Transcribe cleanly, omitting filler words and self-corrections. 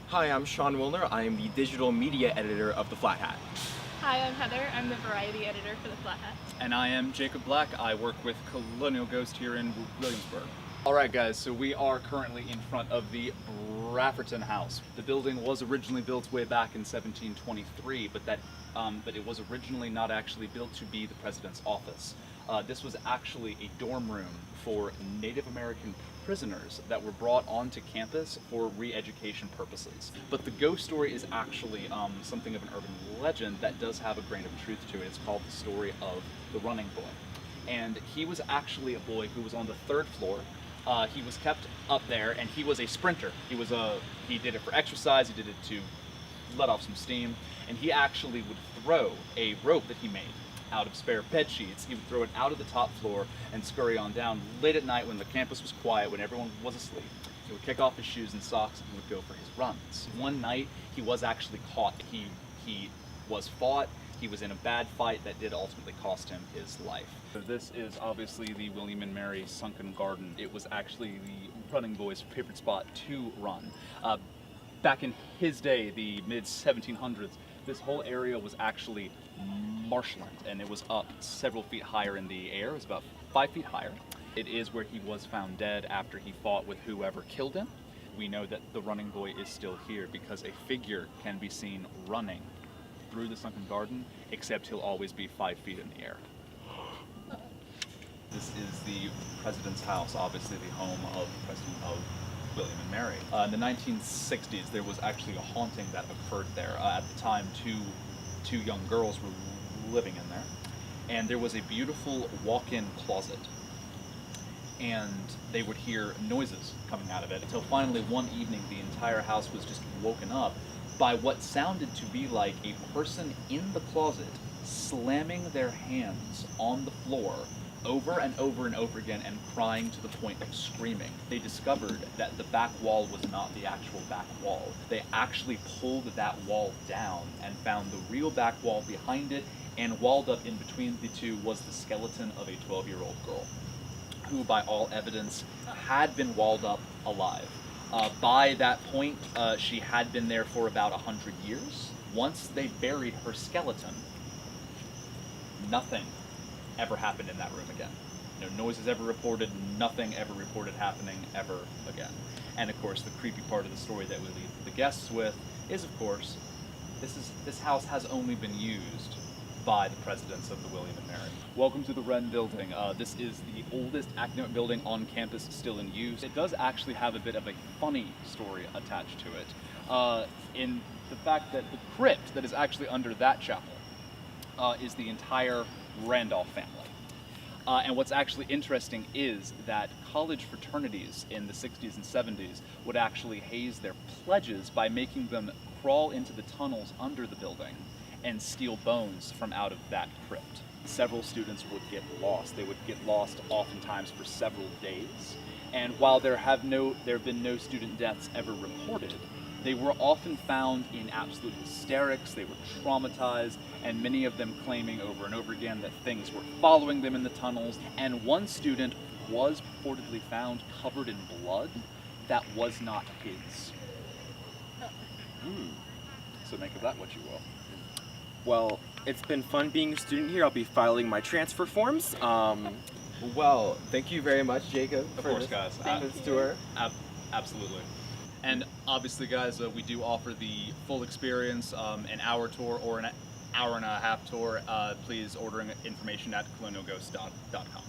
Hi, I'm Sean Wilner. I am the digital media editor of The Flat Hat. Hi, I'm Heather. I'm the variety editor for The Flat Hat. And I am Jacob Black. I work with Colonial Ghost here in Williamsburg. Alright guys, so we are currently in front of the Robertson House. The building was originally built way back in 1723, but it was originally not actually built to be the president's office. This was actually a dorm room for Native American prisoners that were brought onto campus for re-education purposes. But the ghost story is actually something of an urban legend that does have a grain of truth to it. It's called the story of the running boy. And he was actually a boy who was on the 3rd floor. He was kept up there, and he was a sprinter. He did it for exercise, he did it to let off some steam, and he actually would throw a rope that he made out of spare bed sheets. He would throw it out of the top floor and scurry on down late at night when the campus was quiet, when everyone was asleep. He would kick off his shoes and socks and would go for his runs. One night, he was actually caught. He was fought. He was in a bad fight that did ultimately cost him his life. So this is obviously the William and Mary sunken garden. It was actually the running boy's favorite spot to run. Back in his day, the mid-1700s, this whole area was actually marshland, and it was up several feet higher in the air. It was about 5 feet higher. It is where he was found dead after he fought with whoever killed him. We know that the running boy is still here because a figure can be seen running through the sunken garden, except he'll always be 5 feet in the air. This is the president's house, obviously the home of the president of William and Mary. In the 1960s, there was actually a haunting that occurred there. At the time, two young girls were living in there, and there was a beautiful walk-in closet, and they would hear noises coming out of it until finally one evening the entire house was just woken up by what sounded to be like a person in the closet slamming their hands on the floor over and over and over again and crying to the point of screaming. They discovered that the back wall was not the actual back wall. They actually pulled that wall down and found the real back wall behind it, and walled up in between the two was the skeleton of a 12-year-old girl, who by all evidence had been walled up alive. By that point, she had been there for about 100 years. Once they buried her skeleton, nothing ever happened in that room again. No noises ever reported, nothing ever reported happening ever again. And of course, the creepy part of the story that we leave the guests with is, of course, this house has only been used by the presidents of the William and Mary. Welcome to the Wren Building. This is the oldest academic building on campus still in use. It does actually have a bit of a funny story attached to it, in the fact that the crypt that is actually under that chapel is the entire Randolph family. And what's actually interesting is that college fraternities in the 60s and 70s would actually haze their pledges by making them crawl into the tunnels under the building and steal bones from out of that crypt. Several students would get lost. They would get lost oftentimes for several days. And while there have been no student deaths ever reported, they were often found in absolute hysterics. They were traumatized, and many of them claiming over and over again that things were following them in the tunnels. And one student was purportedly found covered in blood that was not his. So make of that what you will. Well, it's been fun being a student here. I'll be filing my transfer forms. Well, thank you very much, Jacob, Of for course, guys. this tour. Absolutely. And obviously, guys, we do offer the full experience, an hour tour or an hour and a half tour. Please order information at colonialghost.com.